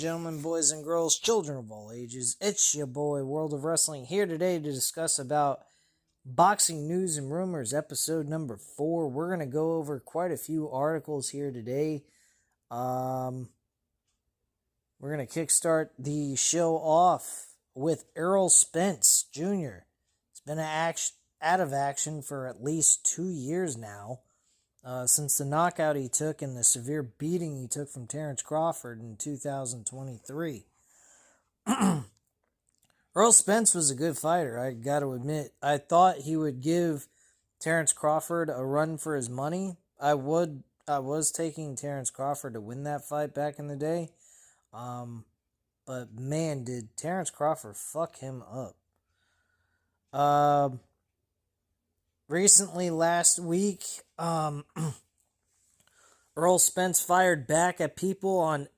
gentlemen, boys and girls, children of all ages. It's your boy, World of Wrestling, here today to discuss about boxing news and rumors, episode number 4. We're going to go over quite a few articles here today. We're going to kickstart the show off with Errol Spence Jr. It's been out of action for at least 2 years now. Since the knockout he took and the severe beating he took from Terrence Crawford in 2023. Errol Spence was a good fighter, I got to admit. I thought he would give Terrence Crawford a run for his money. I was taking Terrence Crawford to win that fight back in the day. But man, did Terrence Crawford fuck him up. Recently, last week, Errol Spence fired back at people on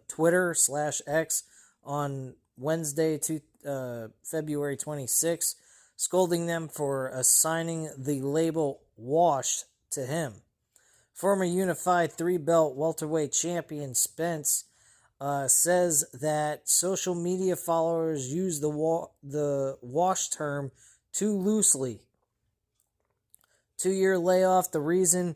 Twitter/X on Wednesday, February 26th, scolding them for assigning the label "washed" to him. Former unified 3-belt welterweight champion Spence says that social media followers use the "wash" term too loosely. 2-year layoff. The reason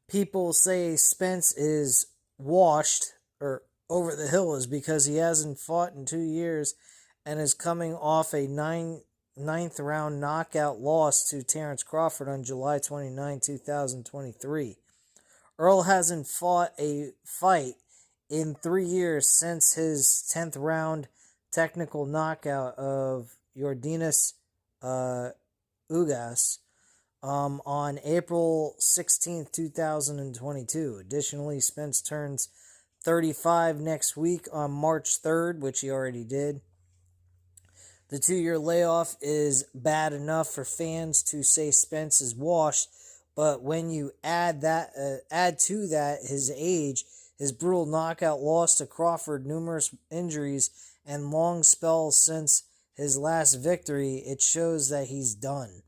people say Spence is washed or over the hill is because he hasn't fought in 2 years and is coming off a ninth round knockout loss to Terrence Crawford on July 29, 2023. Errol hasn't fought a fight in 3 years since his 10th round technical knockout of Yordenis Ugas on April 16th, 2022. Additionally, Spence turns 35 next week on March 3rd, which he already did. The 2-year layoff is bad enough for fans to say Spence is washed, but when you add to that his age, his brutal knockout loss to Crawford, numerous injuries, and long spells since his last victory, it shows that he's done.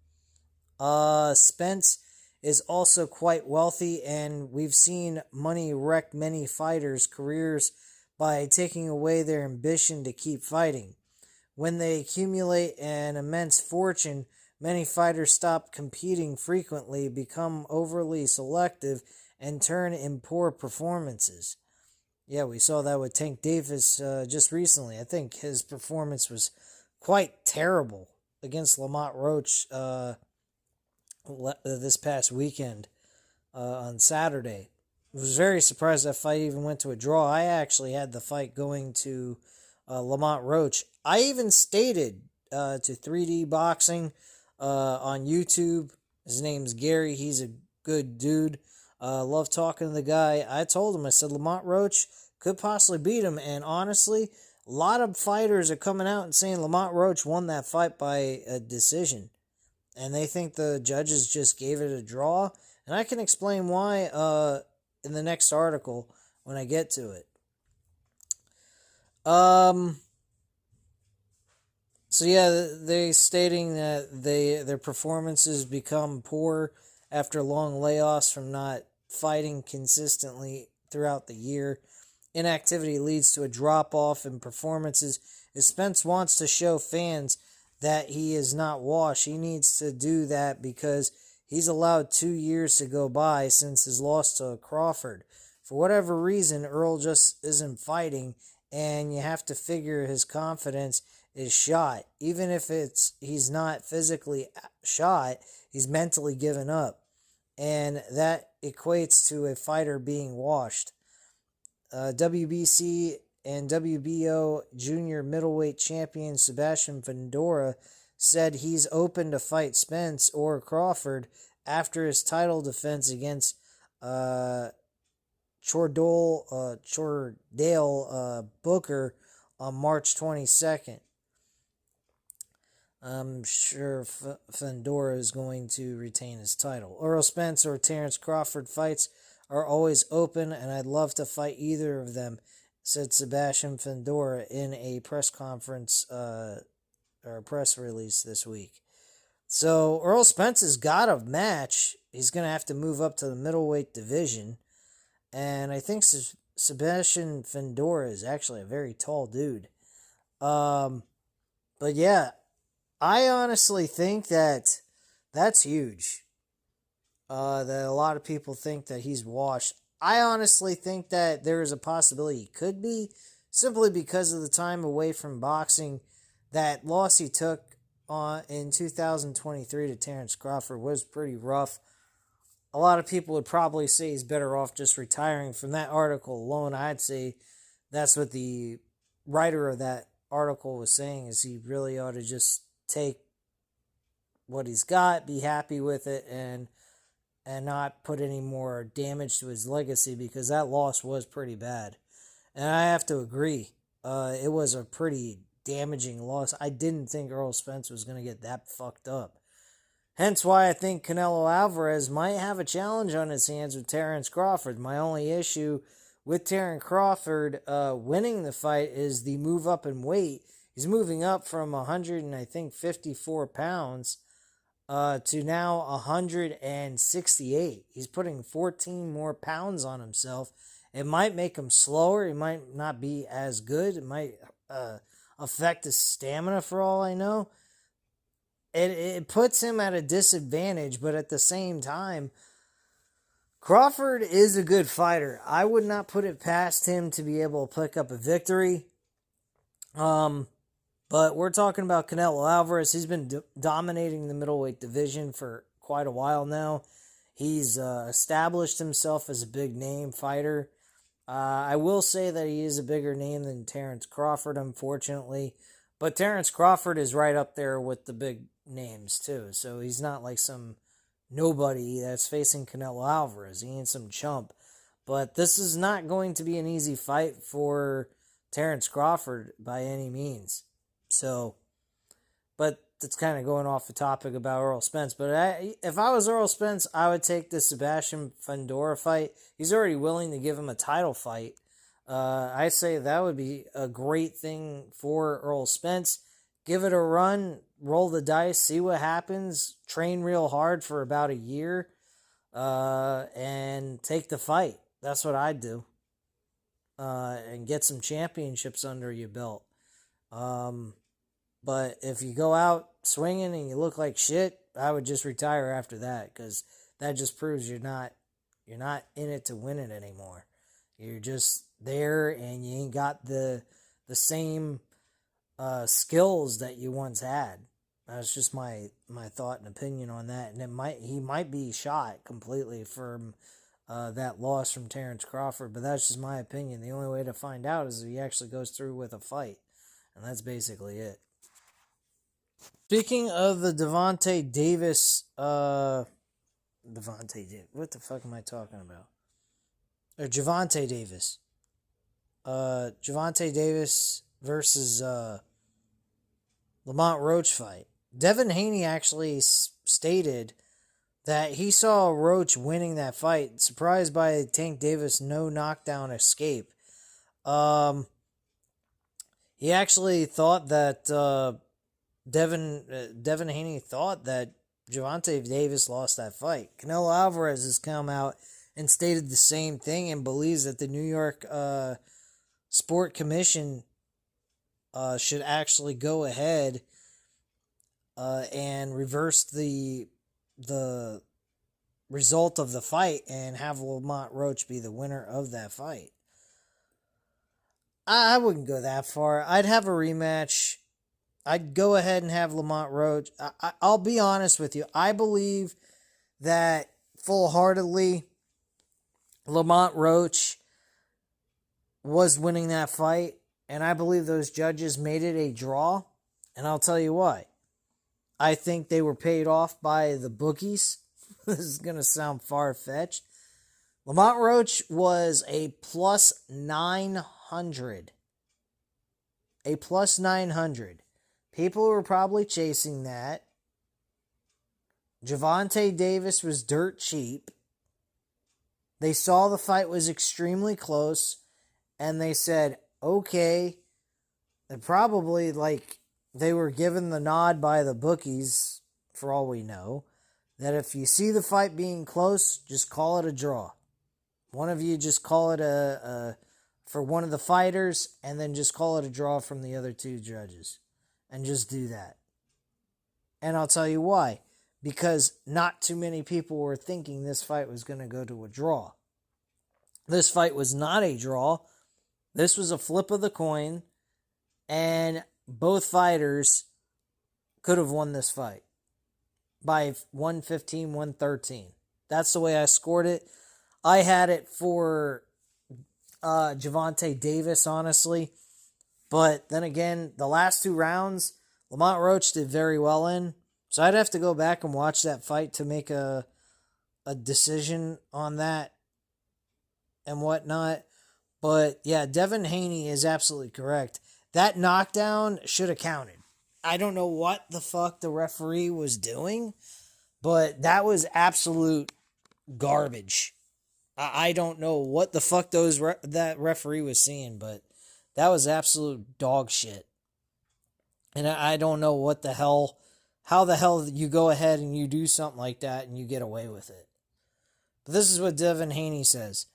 Spence is also quite wealthy, and we've seen money wreck many fighters' careers by taking away their ambition to keep fighting. When they accumulate an immense fortune, many fighters stop competing frequently, become overly selective, and turn in poor performances. Yeah, we saw that with Tank Davis just recently. I think his performance was quite terrible against Lamont Roach this past weekend on Saturday. I was very surprised that fight even went to a draw. I actually had the fight going to Lamont Roach. I even stated to 3D Boxing on YouTube. His name's Gary. He's a good dude. Love talking to the guy. I told him, I said, Lamont Roach could possibly beat him. And honestly, a lot of fighters are coming out and saying Lamont Roach won that fight by a decision. And they think the judges just gave it a draw. And I can explain why in the next article when I get to it. So yeah, they stating that their performances become poor after long layoffs from not fighting consistently throughout the year. Inactivity leads to a drop-off in performances. If Spence wants to show fans that he is not washed, he needs to do that because he's allowed 2 years to go by since his loss to Crawford. For whatever reason, Errol just isn't fighting, and you have to figure his confidence is shot. Even if he's not physically shot, he's mentally given up. And that equates to a fighter being washed. WBC and WBO junior middleweight champion Sebastian Fundora said he's open to fight Spence or Crawford after his title defense against Chordale Booker on March 22nd. I'm sure Fundora is going to retain his title. Errol Spence or Terrence Crawford fights are always open, and I'd love to fight either of them, said Sebastian Fundora in a press conference or a press release this week. So Errol Spence has got a match. He's going to have to move up to the middleweight division. And I think Sebastian Fundora is actually a very tall dude. But yeah, I honestly think that that's huge. That a lot of people think that he's washed. I honestly think that there is a possibility he could be, simply because of the time away from boxing. That loss he took in 2023 to Terrence Crawford was pretty rough. A lot of people would probably say he's better off just retiring. From that article alone, I'd say that's what the writer of that article was saying, is he really ought to just take what he's got, be happy with it, and not put any more damage to his legacy, because that loss was pretty bad. And I have to agree. It was a pretty damaging loss. I didn't think Errol Spence was going to get that fucked up. Hence why I think Canelo Alvarez might have a challenge on his hands with Terrence Crawford. My only issue with Terrence Crawford winning the fight is the move up in weight. He's moving up from 54 pounds to now 168. He's putting 14 more pounds on himself. It might make him slower. He might not be as good. It might affect his stamina, for all I know. It puts him at a disadvantage, but at the same time, Crawford is a good fighter. I would not put it past him to be able to pick up a victory. But we're talking about Canelo Alvarez. He's been dominating the middleweight division for quite a while now. He's established himself as a big name fighter. I will say that he is a bigger name than Terrence Crawford, unfortunately. But Terrence Crawford is right up there with the big names, too. So he's not like some nobody that's facing Canelo Alvarez. He ain't some chump. But this is not going to be an easy fight for Terrence Crawford by any means. So, but that's kind of going off the topic about Errol Spence. But if I was Errol Spence, I would take the Sebastian Fundora fight. He's already willing to give him a title fight. I say that would be a great thing for Errol Spence. Give it a run, roll the dice, see what happens, train real hard for about a year, and take the fight. That's what I'd do. And get some championships under your belt. But if you go out swinging and you look like shit, I would just retire after that, because that just proves you're not in it to win it anymore. You're just there, and you ain't got the same skills that you once had. That's just my thought and opinion on that. And he might be shot completely from that loss from Terrence Crawford, but that's just my opinion. The only way to find out is if he actually goes through with a fight, and that's basically it. Speaking of the Devontae Davis, what the fuck am I talking about? Or Gervonta Davis. Gervonta Davis versus Lamont Roach fight. Devin Haney actually stated that he saw Roach winning that fight, surprised by Tank Davis' no knockdown escape. He actually thought that Devin Haney thought that Gervonta Davis lost that fight. Canelo Alvarez has come out and stated the same thing and believes that the New York Sport Commission should actually go ahead and reverse the result of the fight and have Lamont Roach be the winner of that fight. I wouldn't go that far. I'd have a rematch. I'd go ahead and have Lamont Roach. I'll be honest with you. I believe that full-heartedly Lamont Roach was winning that fight, and I believe those judges made it a draw, and I'll tell you why. I think they were paid off by the bookies. This is going to sound far-fetched. Lamont Roach was a plus 900. A plus 900. People were probably chasing that. Gervonta Davis was dirt cheap. They saw the fight was extremely close, and they said, okay. And probably, they were given the nod by the bookies, for all we know, that if you see the fight being close, just call it a draw. One of you just call it a for one of the fighters and then just call it a draw from the other two judges. And just do that. And I'll tell you why. Because not too many people were thinking this fight was going to go to a draw. This fight was not a draw. This was a flip of the coin. And both fighters could have won this fight by 115, 113. That's the way I scored it. I had it for Gervonta Davis, honestly. But then again, the last two rounds, Lamont Roach did very well in. So I'd have to go back and watch that fight to make a decision on that and whatnot. But yeah, Devin Haney is absolutely correct. That knockdown should have counted. I don't know what the fuck the referee was doing, but that was absolute garbage. I don't know what the fuck that referee was seeing, but that was absolute dog shit. And I don't know how the hell you go ahead and you do something like that and you get away with it. But this is what Devin Haney says.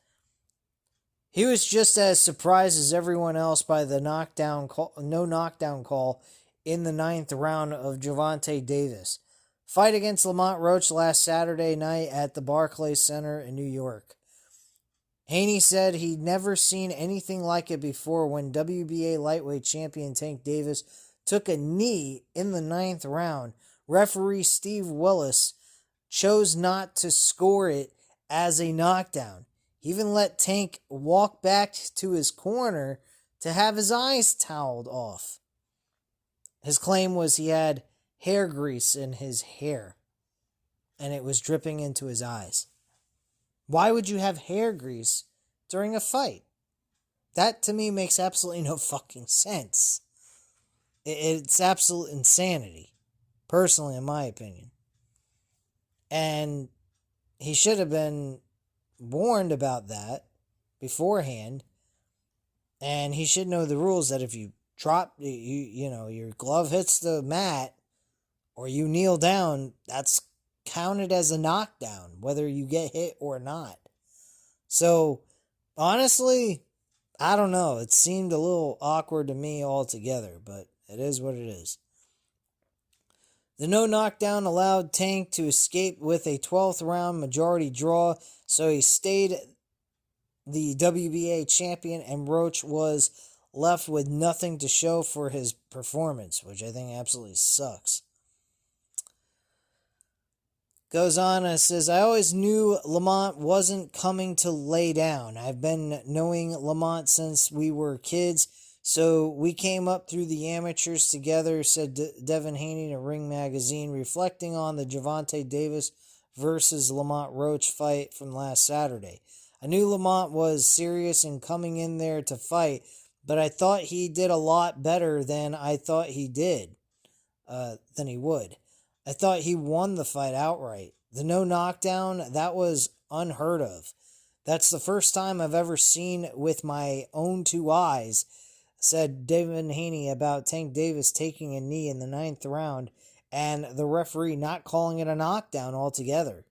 He was just as surprised as everyone else by the no knockdown call in the 9th round of Gervonta Davis. Fight against Lamont Roach last Saturday night at the Barclays Center in New York. Haney said he'd never seen anything like it before when WBA lightweight champion Tank Davis took a knee in the 9th round. Referee Steve Willis chose not to score it as a knockdown. He even let Tank walk back to his corner to have his eyes toweled off. His claim was he had hair grease in his hair, and it was dripping into his eyes. Why would you have hair grease during a fight? That, to me, makes absolutely no fucking sense. It's absolute insanity, personally, in my opinion. And he should have been warned about that beforehand, and he should know the rules that if you drop, your glove hits the mat, or you kneel down, that's counted as a knockdown, whether you get hit or not. So, honestly, I don't know. It seemed a little awkward to me altogether, but it is what it is. The no knockdown allowed Tank to escape with a 12th round majority draw, so he stayed the WBA champion, and Roach was left with nothing to show for his performance, which I think absolutely sucks. Goes on and says, I always knew Lamont wasn't coming to lay down. I've been knowing Lamont since we were kids, so we came up through the amateurs together, said Devin Haney to Ring Magazine, reflecting on the Gervonta Davis versus Lamont Roach fight from last Saturday. I knew Lamont was serious in coming in there to fight, but I thought he did a lot better than I thought he would. I thought he won the fight outright. The no knockdown, that was unheard of. That's the first time I've ever seen with my own two eyes, said Devin Haney about Tank Davis taking a knee in the 9th round and the referee not calling it a knockdown altogether.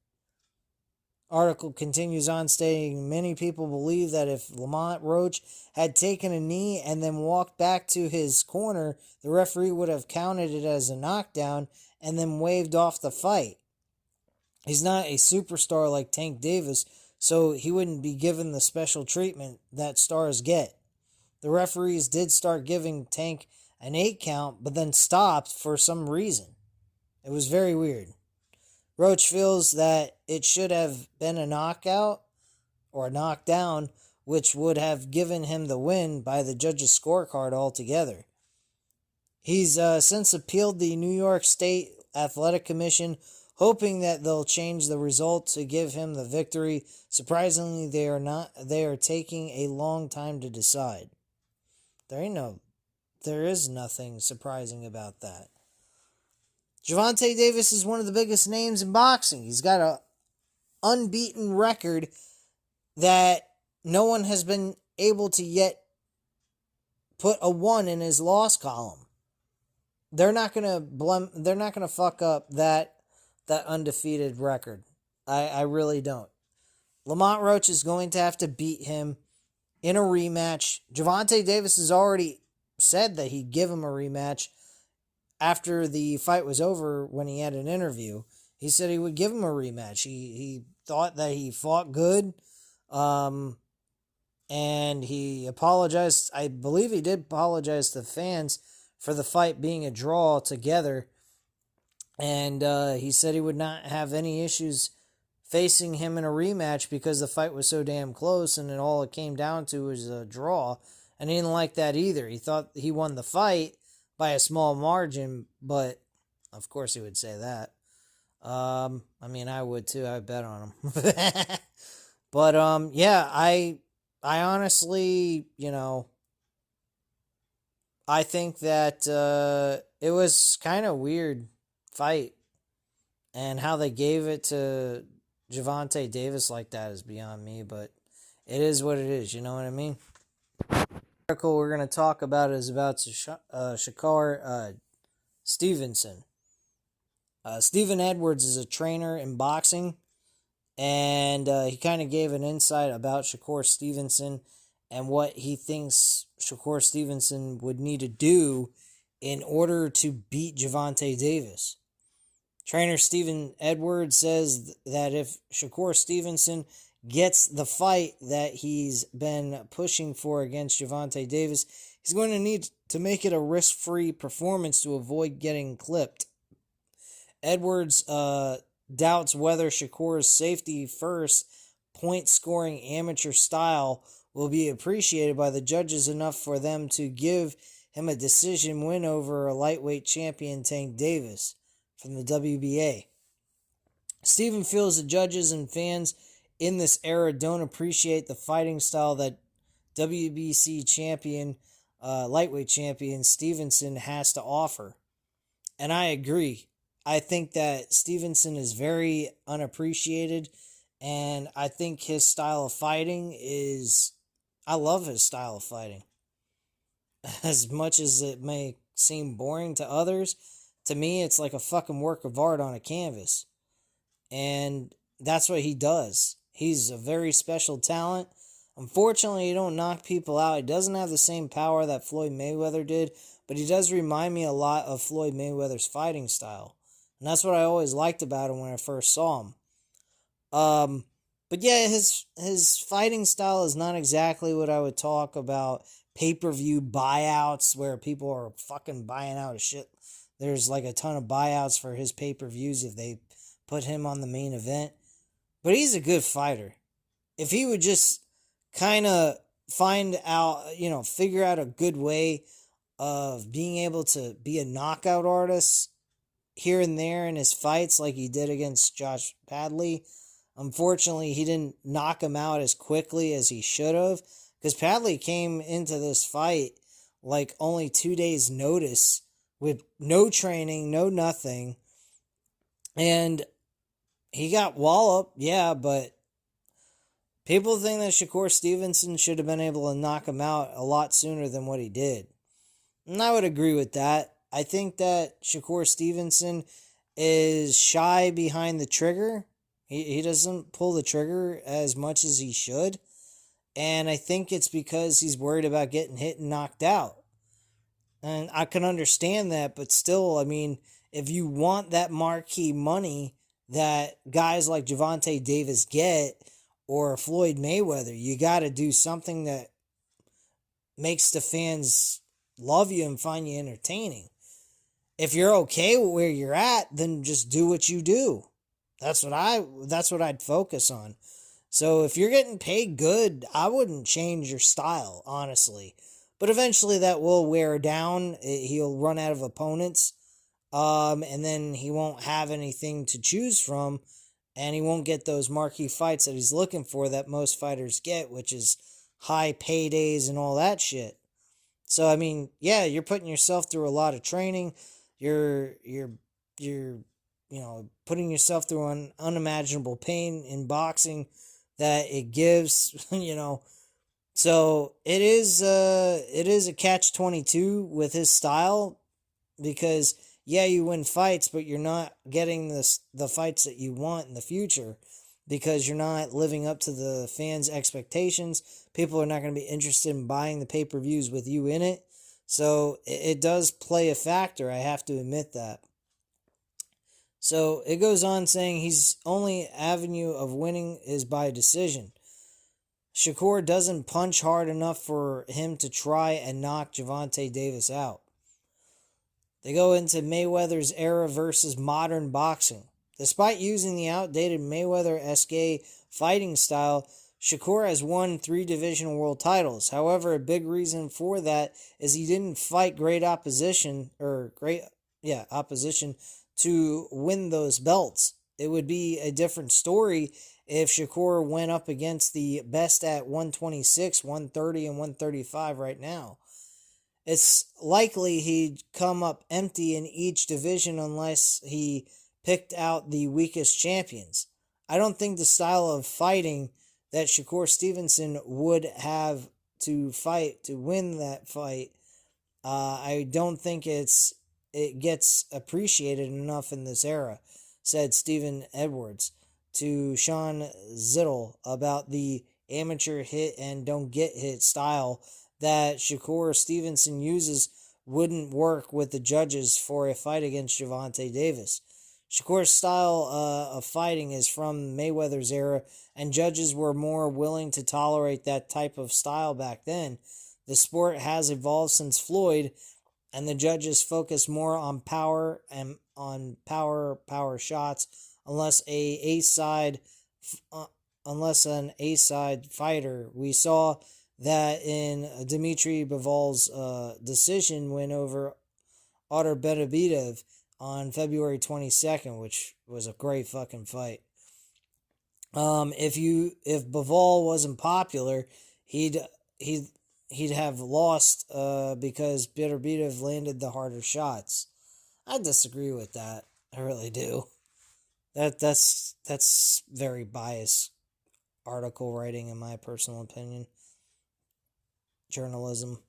Article continues on stating many people believe that if Lamont Roach had taken a knee and then walked back to his corner, the referee would have counted it as a knockdown and then waved off the fight. He's not a superstar like Tank Davis, so he wouldn't be given the special treatment that stars get. The referees did start giving Tank an 8 count, but then stopped for some reason. It was very weird. Roach feels that it should have been a knockout or a knockdown, which would have given him the win by the judges' scorecard altogether. He's since appealed the New York State Athletic Commission, hoping that they'll change the result to give him the victory. Surprisingly, they are not. They are taking a long time to decide. There is nothing surprising about that. Gervonta Davis is one of the biggest names in boxing. He's got an unbeaten record that no one has been able to yet put a 1 in his loss column. They're not gonna fuck up that undefeated record. I really don't. Lamont Roach is going to have to beat him in a rematch. Gervonta Davis has already said that he'd give him a rematch after the fight was over when he had an interview. He said he would give him a rematch. He thought that he fought good. And he apologized. I believe he did apologize to the fans for the fight being a draw together. And he said he would not have any issues facing him in a rematch because the fight was so damn close and all it came down to was a draw. And he didn't like that either. He thought he won the fight by a small margin, but of course he would say that. I mean, I would too. I bet on him. But yeah, I honestly, I think that it was kind of weird fight, and how they gave it to Gervonta Davis like that is beyond me, but it is what it is, you know what I mean? The article we're going to talk about is about Shakur Stevenson. Stephen Edwards is a trainer in boxing, and he kind of gave an insight about Shakur Stevenson and what he thinks Shakur Stevenson would need to do in order to beat Gervonta Davis. Trainer Stephen Edwards says that if Shakur Stevenson gets the fight that he's been pushing for against Gervonta Davis, he's going to need to make it a risk-free performance to avoid getting clipped. Edwards doubts whether Shakur's safety-first, point-scoring amateur style will be appreciated by the judges enough for them to give him a decision win over a lightweight champion Tank Davis from the WBA. Stephen feels the judges and fans in this era don't appreciate the fighting style that WBC champion, lightweight champion Stevenson has to offer. And I agree. I think that Stevenson is very unappreciated, and I think his style of fighting is... I love his style of fighting. As much as it may seem boring to others, to me, it's like a fucking work of art on a canvas. And that's what he does. He's a very special talent. Unfortunately, he don't knock people out. He doesn't have the same power that Floyd Mayweather did, but he does remind me a lot of Floyd Mayweather's fighting style. And that's what I always liked about him when I first saw him. But yeah, his fighting style is not exactly what I would talk about pay-per-view buyouts where people are fucking buying out of shit. There's like a ton of buyouts for his pay-per-views if they put him on the main event. But he's a good fighter. If he would just kind of find out, figure out a good way of being able to be a knockout artist here and there in his fights like he did against Josh Padley. Unfortunately, he didn't knock him out as quickly as he should have, because Padley came into this fight like only 2 days notice with no training, no nothing. And he got walloped, yeah, but people think that Shakur Stevenson should have been able to knock him out a lot sooner than what he did. And I would agree with that. I think that Shakur Stevenson is shy behind the trigger. He doesn't pull the trigger as much as he should. And I think it's because he's worried about getting hit and knocked out. And I can understand that, but still, I mean, if you want that marquee money that guys like Gervonta Davis get, or Floyd Mayweather, you got to do something that makes the fans love you and find you entertaining. If you're okay with where you're at, then just do what you do. That's what I'd focus on. So if you're getting paid good, I wouldn't change your style, honestly. But eventually that will wear down. He'll run out of opponents. And then he won't have anything to choose from. And he won't get those marquee fights that he's looking for that most fighters get, which is high paydays and all that shit. So, I mean, yeah, you're putting yourself through a lot of training. You're putting yourself through an unimaginable pain in boxing that it gives, So it is a catch-22 with his style, because yeah, you win fights, but you're not getting the fights that you want in the future. because you're not living up to the fans' expectations. People are not going to be interested in buying the pay-per-views with you in it. So it does play a factor, I have to admit that. So it goes on saying his only avenue of winning is by decision. Shakur doesn't punch hard enough for him to try and knock Gervonta Davis out. They go into Mayweather's era versus modern boxing. Despite using the outdated Mayweather-esque fighting style, Shakur has won 3 division world titles. However, a big reason for that is he didn't fight great opposition to win those belts. It would be a different story if Shakur went up against the best at 126, 130, and 135 right now. It's likely he'd come up empty in each division unless he picked out the weakest champions. I don't think the style of fighting that Shakur Stevenson would have to fight to win that fight, I don't think it gets appreciated enough in this era, said Stephen Edwards to Sean Zittel about the amateur hit and don't get hit style that Shakur Stevenson uses wouldn't work with the judges for a fight against Gervonta Davis. Shakur's style of fighting is from Mayweather's era, and judges were more willing to tolerate that type of style back then. The sport has evolved since Floyd, and the judges focus more on power and on power shots, unless an A-side fighter. We saw that in Dmitry Bivol's decision win over Otar Beterbiev on February 22nd, which was a great fucking fight. If Bivol wasn't popular, he'd have lost because Beterbiev landed the harder shots. I disagree with that. I really do. That's very biased article writing, in my personal opinion. Journalism.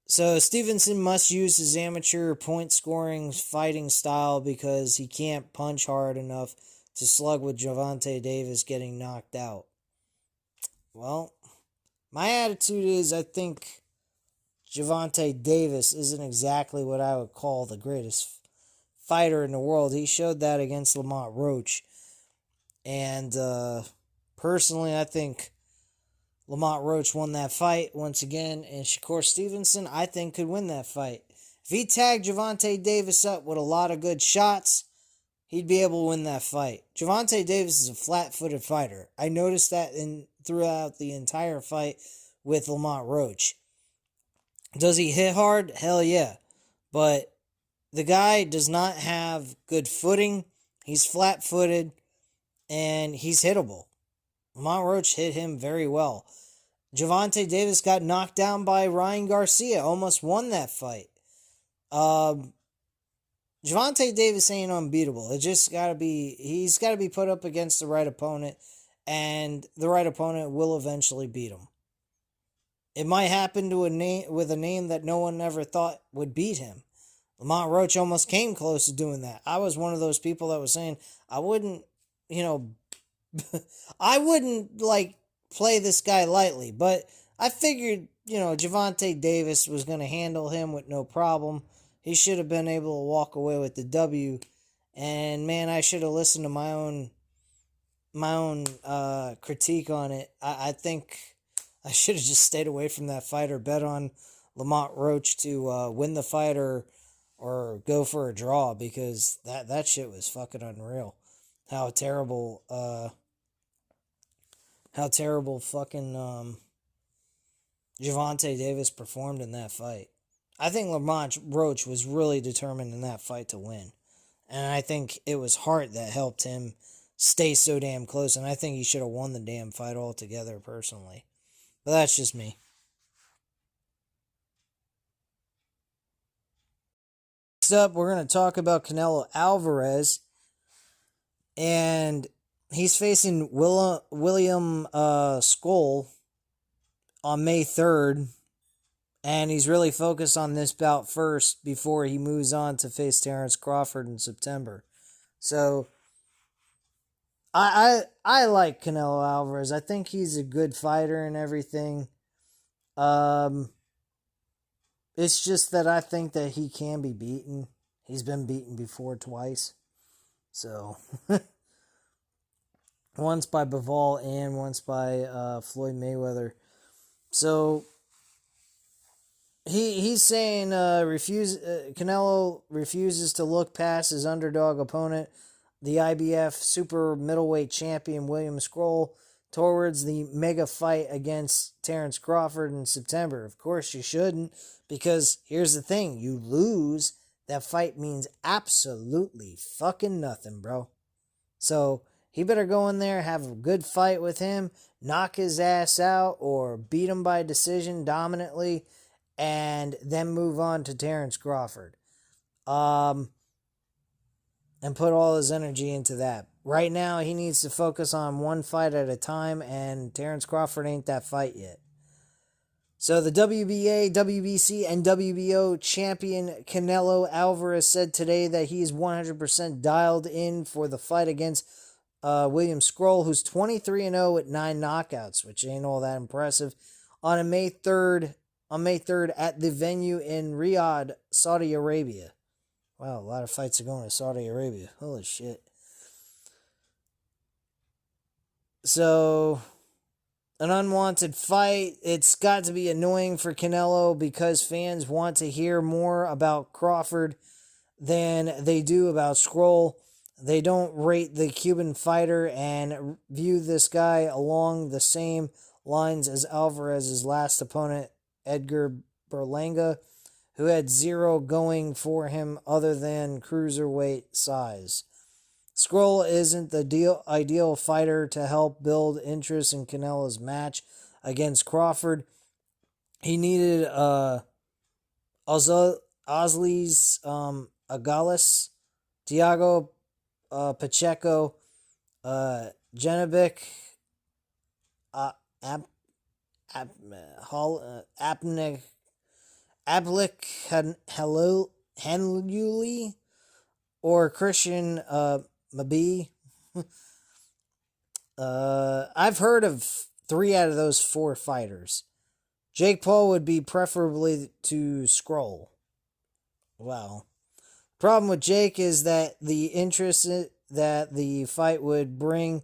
So Stevenson must use his amateur point scoring fighting style because he can't punch hard enough to slug with Gervonta Davis getting knocked out. Well, my attitude is I think Gervonta Davis isn't exactly what I would call the greatest fighter in the world. He showed that against Lamont Roach. And personally, I think Lamont Roach won that fight once again, and Shakur Stevenson, I think, could win that fight. If he tagged Gervonta Davis up with a lot of good shots, he'd be able to win that fight. Gervonta Davis is a flat-footed fighter. I noticed that throughout the entire fight with Lamont Roach. Does he hit hard? Hell yeah. But the guy does not have good footing. He's flat-footed, and he's hittable. Lamont Roach hit him very well. Gervonta Davis got knocked down by Ryan Garcia. Almost won that fight. Gervonta Davis ain't unbeatable. He's got to be put up against the right opponent, and the right opponent will eventually beat him. It might happen to a name that no one ever thought would beat him. Lamont Roach almost came close to doing that. I was one of those people that was saying I wouldn't play this guy lightly, but I figured, Gervonta Davis was going to handle him with no problem. He should have been able to walk away with the W, and man, I should have listened to my own critique on it. I think I should have just stayed away from that fight or bet on Lamont Roach to win the fight or go for a draw, because that shit was fucking unreal. How terrible fucking Gervonta Davis performed in that fight. I think Lamont Roach was really determined in that fight to win. And I think it was heart that helped him stay so damn close. And I think he should have won the damn fight altogether, personally. But that's just me. Next up, we're going to talk about Canelo Alvarez. And he's facing William Skoll on May 3rd. And he's really focused on this bout first before he moves on to face Terrence Crawford in September. So, I like Canelo Alvarez. I think he's a good fighter and everything. Um, it's just that I think that he can be beaten. He's been beaten before twice. So once by Bivol and once by Floyd Mayweather. So he's saying Canelo refuses to look past his underdog opponent, the IBF super middleweight champion William Scroll, towards the mega fight against Terrence Crawford in September. Of course you shouldn't, because here's the thing, you lose, that fight means absolutely fucking nothing, bro. So he better go in there, have a good fight with him, knock his ass out, or beat him by decision dominantly, and then move on to Terrence Crawford. And put all his energy into that. Right now, he needs to focus on one fight at a time, and Terrence Crawford ain't that fight yet. So the WBA, WBC, and WBO champion Canelo Alvarez said today that he's 100% dialed in for the fight against William Scroll, who's 23-0 with 9 knockouts, which ain't all that impressive, on May 3rd at the venue in Riyadh, Saudi Arabia. Wow, a lot of fights are going to Saudi Arabia. Holy shit. So, an unwanted fight. It's got to be annoying for Canelo because fans want to hear more about Crawford than they do about Scroll. They don't rate the Cuban fighter and view this guy along the same lines as Alvarez's last opponent, Edgar Berlanga, who had zero going for him other than cruiserweight size. Scroll isn't the ideal fighter to help build interest in Canelo's match against Crawford. He needed Osleys Agales, Tiago Pacheco, Genovic, Ablik Hanluli, or Christian Mabi. I've heard of 3 out of those 4 fighters. Jake Paul would be preferably to Scroll. Wow. Problem with Jake is that the interest that the fight would bring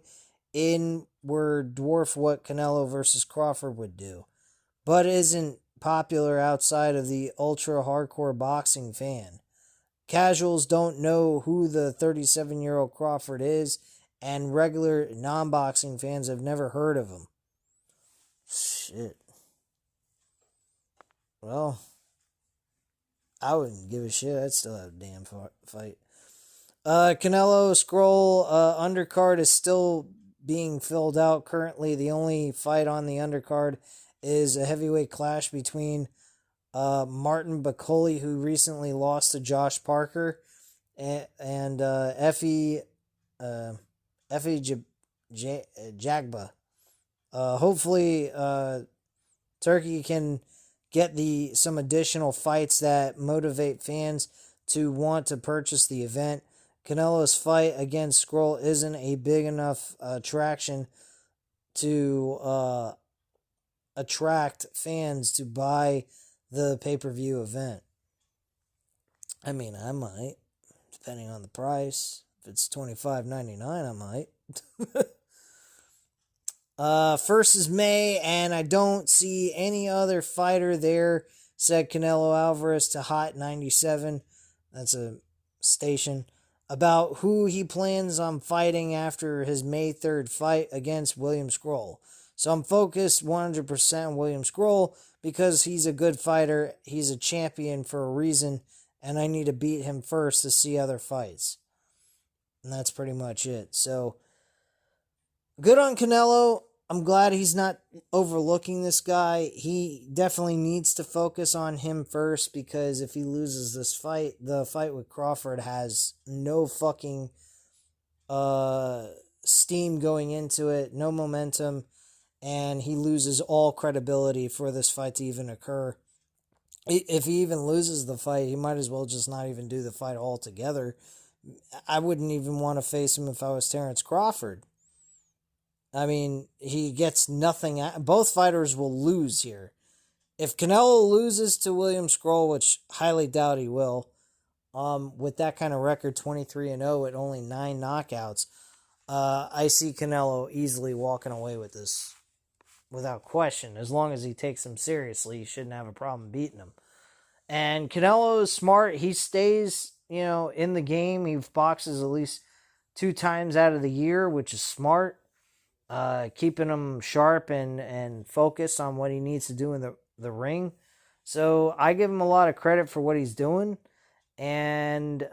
in would dwarf what Canelo versus Crawford would do, but isn't popular outside of the ultra hardcore boxing fan. Casuals don't know who the 37-year-old Crawford is, and regular non-boxing fans have never heard of him. Shit. Well, I wouldn't give a shit. I'd still have a damn fight. Canelo Scroll undercard is still being filled out. Currently, the only fight on the undercard is a heavyweight clash between Martin Bakoli, who recently lost to Josh Parker, and Effie Jagba. Hopefully, Turkey can get some additional fights that motivate fans to want to purchase the event. Canelo's fight against Scroll isn't a big enough attraction to attract fans to buy the pay-per-view event. I mean, I might, depending on the price. If it's $25.99, I might. First is May, and I don't see any other fighter there, said Canelo Alvarez to Hot 97. That's a station. About who he plans on fighting after his May 3rd fight against William Scroll. So I'm focused 100% on William Scroll because he's a good fighter, he's a champion for a reason, and I need to beat him first to see other fights. And that's pretty much it. So, good on Canelo. I'm glad he's not overlooking this guy. He definitely needs to focus on him first, because if he loses this fight, the fight with Crawford has no fucking steam going into it, no momentum, and he loses all credibility for this fight to even occur. If he even loses the fight, he might as well just not even do the fight altogether. I wouldn't even want to face him if I was Terrence Crawford. I mean, he gets nothing. Both fighters will lose here. If Canelo loses to William Scroll, which highly doubt he will, with that kind of record, 23-0 at only 9 knockouts, I see Canelo easily walking away with this without question. As long as he takes him seriously, he shouldn't have a problem beating him. And Canelo is smart. He stays, in the game. He boxes at least 2 times out of the year, which is smart. Keeping him sharp and focused on what he needs to do in the ring. So I give him a lot of credit for what he's doing. And,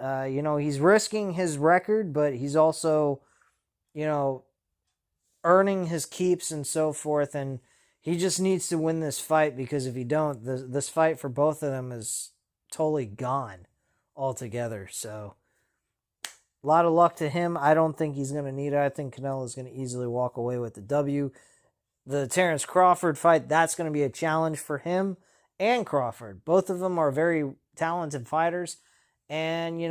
he's risking his record, but he's also, earning his keeps and so forth. And he just needs to win this fight, because if he don't, this fight for both of them is totally gone altogether. So a lot of luck to him. I don't think he's going to need it. I think Canelo's going to easily walk away with the W. The Terrence Crawford fight, that's going to be a challenge for him and Crawford. Both of them are very talented fighters. And,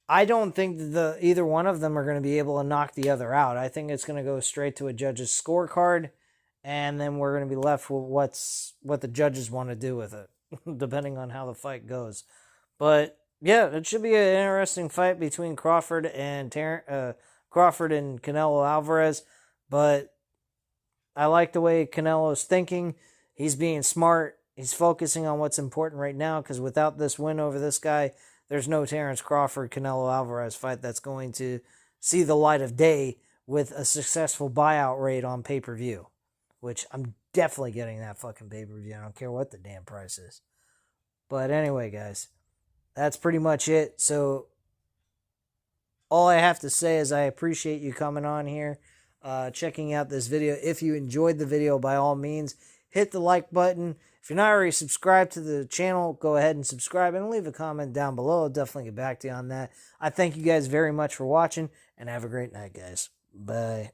I don't think that either one of them are going to be able to knock the other out. I think it's going to go straight to a judge's scorecard, and then we're going to be left with what the judges want to do with it, depending on how the fight goes. But yeah, it should be an interesting fight between Crawford and Crawford and Canelo Alvarez. But I like the way Canelo's thinking. He's being smart. He's focusing on what's important right now, because without this win over this guy, there's no Terrence Crawford-Canelo Alvarez fight that's going to see the light of day with a successful buyout rate on pay-per-view, which I'm definitely getting that fucking pay-per-view. I don't care what the damn price is. But anyway, guys, that's pretty much it. So all I have to say is I appreciate you coming on here, checking out this video. If you enjoyed the video, by all means, hit the like button. If you're not already subscribed to the channel, go ahead and subscribe and leave a comment down below. I'll definitely get back to you on that. I thank you guys very much for watching, and have a great night, guys. Bye.